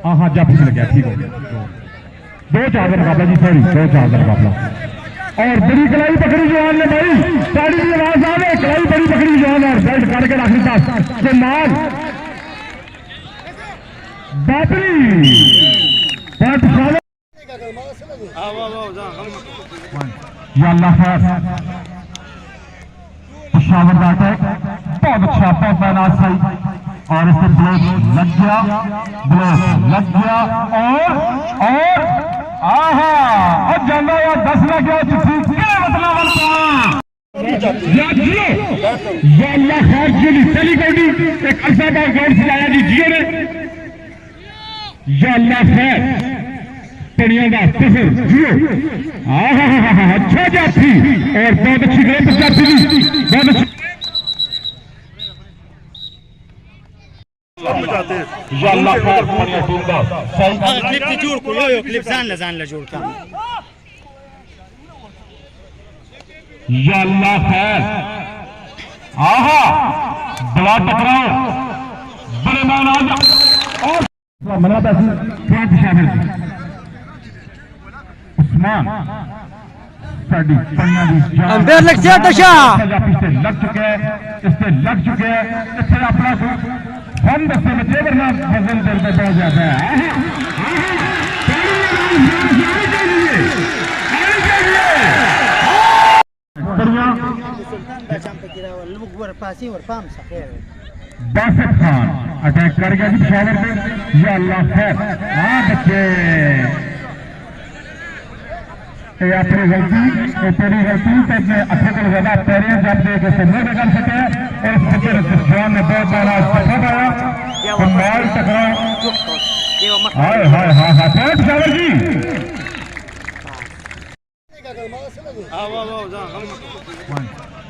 हाँ जब लग गया ठीक हो 2-4 का मुकाबला जी सॉरी 2-4 का मुकाबला और बड़ी कलाई पकड़ी जवान ने भाई ताड़ी की आवाज आ रही कलाई बड़ी पकड़ी जवान और बेल्ट काट के आखिरी तक के मान बापरी या अल्लाह खैर पेशावर का अटैक बहुत अच्छा बहुत मेहनत सही और इससे ब्लॉक लग गया और आहा और जाना या 10 लग गया चिट्ठी क्या मतलब या अल्लाह खैर जी चली गई एक अरसा बार गौर से आया जी जियो ने या अल्लाह खैर पड़ियों का सफर जियो अच्छा जाती और बहुत अच्छी ग्रेप जाती थी बहुत अच्छी या अल्लाह खैर बढ़िया टीम का सही क्लिप से जोड़ को यो क्लिप जान ला जोड़ का या अल्लाह खैर आहा बड़ा टकराव बड़े मैदान और मना पैसे शामिल उस्मान साड़ी पन्ना दी अंदर लग जा दशा इससे लग चुके हैं इससे अपना हम दस्ते में जेवर ना वजन दर्द पहुंच जाता है बासित खान अटैक कर गया जी पेशावर पे या अल्लाह खैर हाँ बच्चे ये अपनी गलती तेरी गलती तो अपने अच्छे को ज्यादा पैरियां जब दे के मुंह निकाल सके और इस फिक्र जवान ने बहुत बड़ा सफा पाया कमाल टकराव हाय हाय हाय हाय पेशावर जी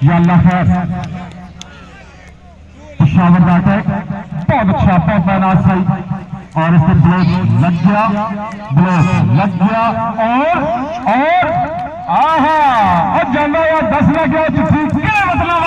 या अल्लाह खैर पेशावर का अटैक बहुत अच्छा बहुत मेहनत सही और इससे ब्लॉक लग गया और आहा और जाना या 10 लग गया चिट्ठी क्या मतलब